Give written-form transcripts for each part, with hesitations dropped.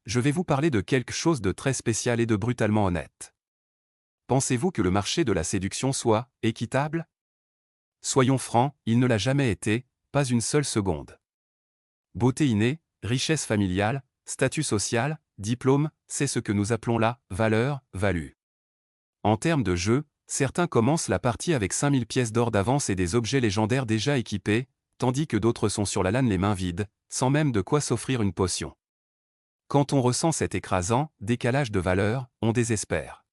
je vais vous parler de quelque chose de très spécial et de brutalement honnête. Pensez-vous que le marché de la séduction soit équitable? Soyons francs, il ne l'a jamais été, pas une seule seconde. Beauté innée, richesse familiale, statut social, diplôme, c'est ce que nous appelons la valeur, value. En termes de jeu, certains commencent la partie avec 5000 pièces d'or d'avance et des objets légendaires déjà équipés, tandis que d'autres sont sur la lane les mains vides, sans même de quoi s'offrir une potion. Quand on ressent cet écrasant décalage de valeur, on désespère.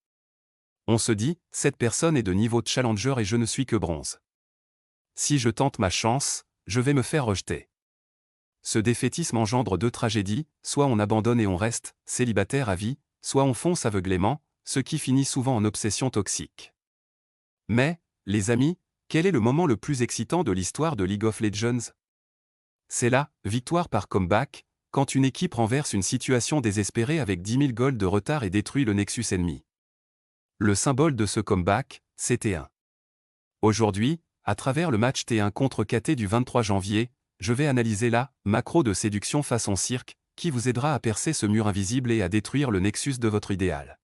On se dit, cette personne est de niveau de challenger et je ne suis que bronze. Si je tente ma chance, je vais me faire rejeter. Ce défaitisme engendre deux tragédies, soit on abandonne et on reste, célibataire à vie, soit on fonce aveuglément, ce qui finit souvent en obsession toxique. Mais, les amis, quel est le moment le plus excitant de l'histoire de League of Legends? C'est la victoire par comeback, quand une équipe renverse une situation désespérée avec 10 000 gold de retard et détruit le Nexus ennemi. Le symbole de ce comeback, c'est T1. Aujourd'hui, à travers le match T1 contre KT du 23 janvier, je vais analyser la macro de séduction façon cirque, qui vous aidera à percer ce mur invisible et à détruire le Nexus de votre idéal.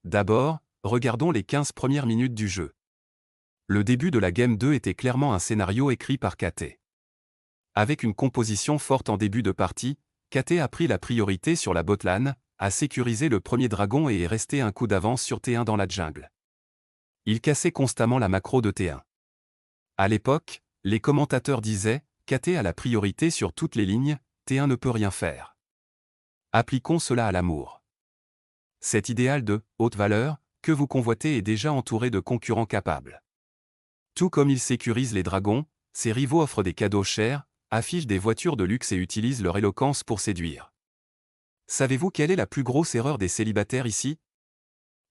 D'abord, regardons les 15 premières minutes du jeu. Le début de la Game 2 était clairement un scénario écrit par KT. Avec une composition forte en début de partie, KT a pris la priorité sur la botlane, a sécurisé le premier dragon et est resté un coup d'avance sur T1 dans la jungle. Il cassait constamment la macro de T1. À l'époque, les commentateurs disaient « KT a la priorité sur toutes les lignes, T1 ne peut rien faire ». Appliquons cela à l'amour. Cet idéal de « haute valeur » que vous convoitez est déjà entouré de concurrents capables. Tout comme il sécurise les dragons, ses rivaux offrent des cadeaux chers, affichent des voitures de luxe et utilisent leur éloquence pour séduire. Savez-vous quelle est la plus grosse erreur des célibataires ici?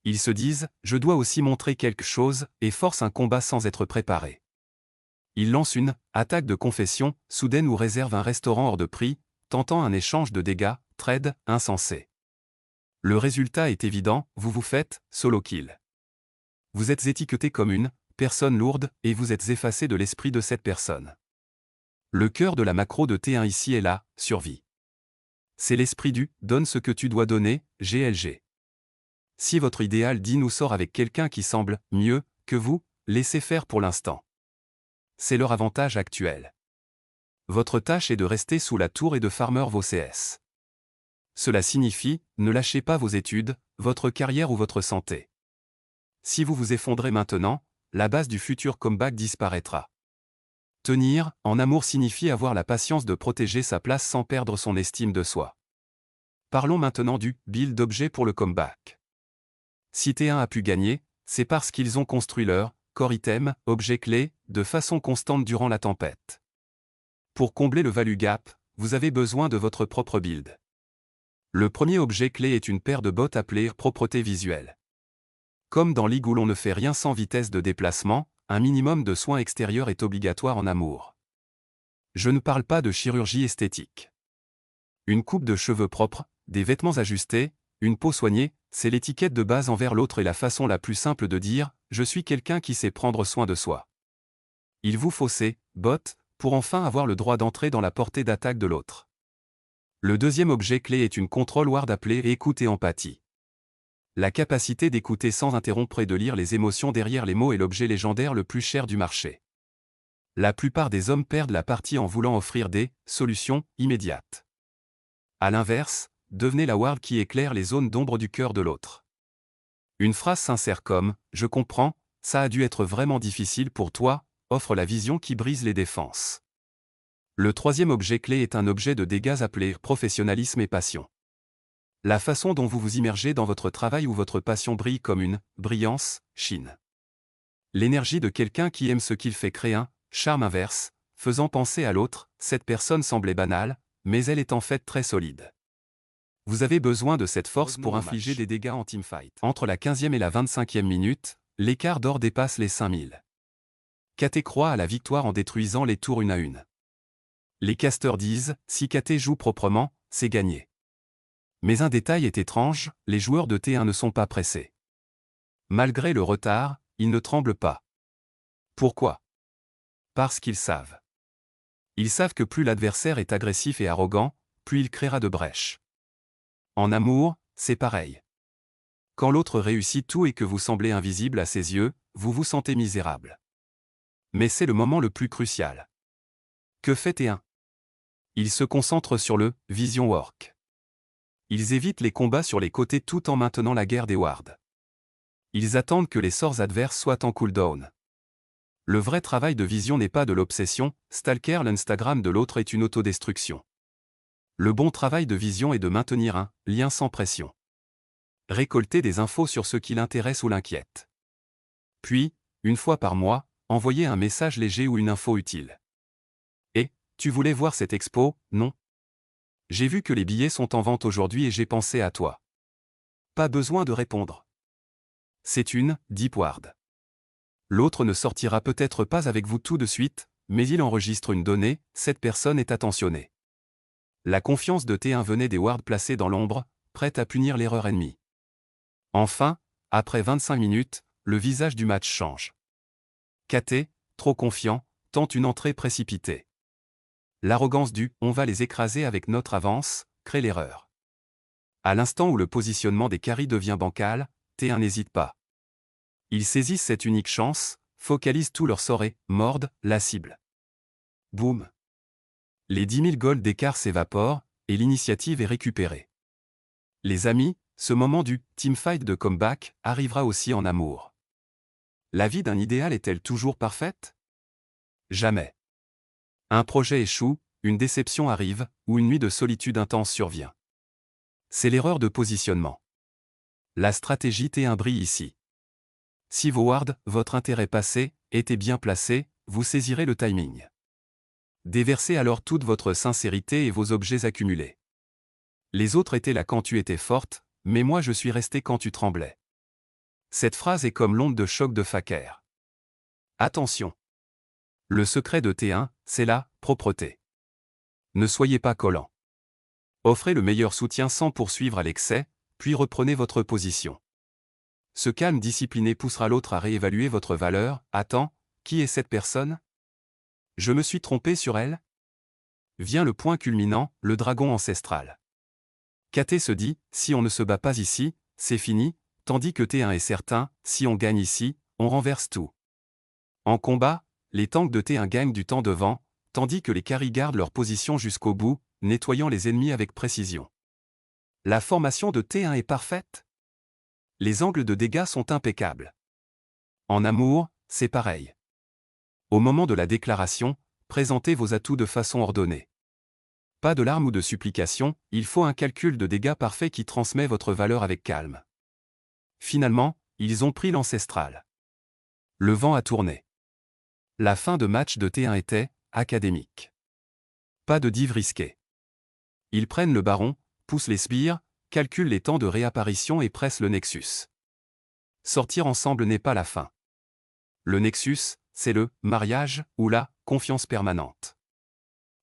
Ils se disent « je dois aussi montrer quelque chose » et forcent un combat sans être préparé. Ils lancent une attaque de confession soudaine ou réservent un restaurant hors de prix, tentant un échange de dégâts, trade, insensé. Le résultat est évident, vous vous faites solo kill. Vous êtes étiqueté comme une personne lourde et vous êtes effacé de l'esprit de cette personne. Le cœur de la macro de T1 ici est la survie. C'est l'esprit du « donne ce que tu dois donner » GLG. Si votre idéal dit nous sort avec quelqu'un qui semble mieux que vous, laissez faire pour l'instant. C'est leur avantage actuel. Votre tâche est de rester sous la tour et de farmer vos CS. Cela signifie, ne lâchez pas vos études, votre carrière ou votre santé. Si vous vous effondrez maintenant, la base du futur comeback disparaîtra. Tenir en amour signifie avoir la patience de protéger sa place sans perdre son estime de soi. Parlons maintenant du build d'objets pour le comeback. Si T1 a pu gagner, c'est parce qu'ils ont construit leur core item, objet clé, de façon constante durant la tempête. Pour combler le value gap, vous avez besoin de votre propre build. Le premier objet clé est une paire de bottes appelée propreté visuelle. Comme dans League où l'on ne fait rien sans vitesse de déplacement, un minimum de soins extérieurs est obligatoire en amour. Je ne parle pas de chirurgie esthétique. Une coupe de cheveux propre, des vêtements ajustés, une peau soignée, c'est l'étiquette de base envers l'autre et la façon la plus simple de dire « je suis quelqu'un qui sait prendre soin de soi ». Il vous faut ces bottes pour enfin avoir le droit d'entrer dans la portée d'attaque de l'autre. Le deuxième objet clé est une control ward appelée écoute et empathie. La capacité d'écouter sans interrompre et de lire les émotions derrière les mots est l'objet légendaire le plus cher du marché. La plupart des hommes perdent la partie en voulant offrir des solutions immédiates. À l'inverse, devenez la ward qui éclaire les zones d'ombre du cœur de l'autre. Une phrase sincère comme « je comprends, ça a dû être vraiment difficile pour toi » offre la vision qui brise les défenses. Le troisième objet clé est un objet de dégâts appelé professionnalisme et passion. La façon dont vous vous immergez dans votre travail ou votre passion brille comme une brillance, chine. L'énergie de quelqu'un qui aime ce qu'il fait crée un charme inverse, faisant penser à l'autre, cette personne semblait banale, mais elle est en fait très solide. Vous avez besoin de cette force pour infliger des dégâts en teamfight. Entre la 15e et la 25e minute, l'écart d'or dépasse les 5000. KT croit à la victoire en détruisant les tours une à une. Les casteurs disent, si KT joue proprement, c'est gagné. Mais un détail est étrange, les joueurs de T1 ne sont pas pressés. Malgré le retard, ils ne tremblent pas. Pourquoi? Parce qu'ils savent. Ils savent que plus l'adversaire est agressif et arrogant, plus il créera de brèches. En amour, c'est pareil. Quand l'autre réussit tout et que vous semblez invisible à ses yeux, vous vous sentez misérable. Mais c'est le moment le plus crucial. Que fait T1? Ils se concentrent sur le « Vision Work ». Ils évitent les combats sur les côtés tout en maintenant la guerre des wards. Ils attendent que les sorts adverses soient en cooldown. Le vrai travail de vision n'est pas de l'obsession, stalker l'Instagram de l'autre est une autodestruction. Le bon travail de vision est de maintenir un lien sans pression. Récolter des infos sur ce qui l'intéresse ou l'inquiète. Puis, une fois par mois, envoyer un message léger ou une info utile. Et, tu voulais voir cette expo, non? J'ai vu que les billets sont en vente aujourd'hui et j'ai pensé à toi. Pas besoin de répondre. C'est une deep ward. L'autre ne sortira peut-être pas avec vous tout de suite, mais il enregistre une donnée, cette personne est attentionnée. La confiance de T1 venait des wards placés dans l'ombre, prêts à punir l'erreur ennemie. Enfin, après 25 minutes, le visage du match change. KT, trop confiant, tente une entrée précipitée. L'arrogance du « on va les écraser avec notre avance » crée l'erreur. À l'instant où le positionnement des carries devient bancal, T1 n'hésite pas. Ils saisissent cette unique chance, focalisent tout leur sort et mordent la cible. Boum! Les 10 000 gold d'écart s'évaporent, et l'initiative est récupérée. Les amis, ce moment du teamfight de comeback arrivera aussi en amour. La vie d'un idéal est-elle toujours parfaite? Jamais. Un projet échoue, une déception arrive, ou une nuit de solitude intense survient. C'est l'erreur de positionnement. La stratégie T1 brille ici. Si vos wards, votre intérêt passé, étaient bien placés, vous saisirez le timing. Déversez alors toute votre sincérité et vos objets accumulés. Les autres étaient là quand tu étais forte, mais moi je suis resté quand tu tremblais. Cette phrase est comme l'onde de choc de Faker. Attention! Le secret de T1, c'est la propreté. Ne soyez pas collant. Offrez le meilleur soutien sans poursuivre à l'excès, puis reprenez votre position. Ce calme discipliné poussera l'autre à réévaluer votre valeur. Attends, qui est cette personne? Je me suis trompé sur elle? Vient le point culminant, le dragon ancestral. KT se dit, si on ne se bat pas ici, c'est fini, tandis que T1 est certain, si on gagne ici, on renverse tout. En combat, les tanks de T1 gagnent du temps devant, tandis que les carries gardent leur position jusqu'au bout, nettoyant les ennemis avec précision. La formation de T1 est parfaite. Les angles de dégâts sont impeccables. En amour, c'est pareil. Au moment de la déclaration, présentez vos atouts de façon ordonnée. Pas de larmes ou de supplications, il faut un calcul de dégâts parfait qui transmet votre valeur avec calme. Finalement, ils ont pris l'ancestral. Le vent a tourné. La fin de match de T1 était académique. Pas de div risqué. Ils prennent le baron, poussent les sbires, calculent les temps de réapparition et pressent le Nexus. Sortir ensemble n'est pas la fin. Le Nexus, c'est le mariage ou la confiance permanente.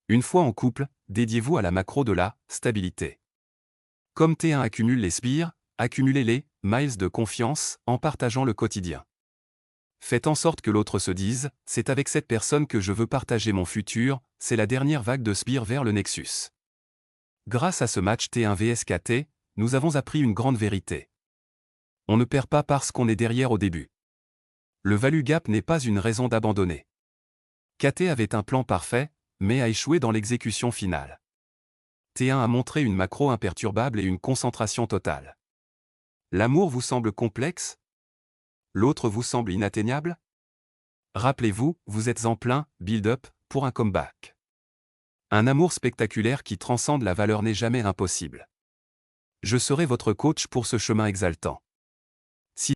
Une fois en couple, dédiez-vous à la macro de la stabilité. Comme T1 accumule les sbires, accumulez les miles de confiance en partageant le quotidien. Faites en sorte que l'autre se dise, c'est avec cette personne que je veux partager mon futur, c'est la dernière vague de sbires vers le Nexus. Grâce à ce match T1 vs KT, nous avons appris une grande vérité. On ne perd pas parce qu'on est derrière au début. Le value gap n'est pas une raison d'abandonner. KT avait un plan parfait, mais a échoué dans l'exécution finale. T1 a montré une macro imperturbable et une concentration totale. L'amour vous semble complexe? L'autre vous semble inatteignable? Rappelez-vous, vous êtes en plein build-up pour un comeback. Un amour spectaculaire qui transcende la valeur n'est jamais impossible. Je serai votre coach pour ce chemin exaltant.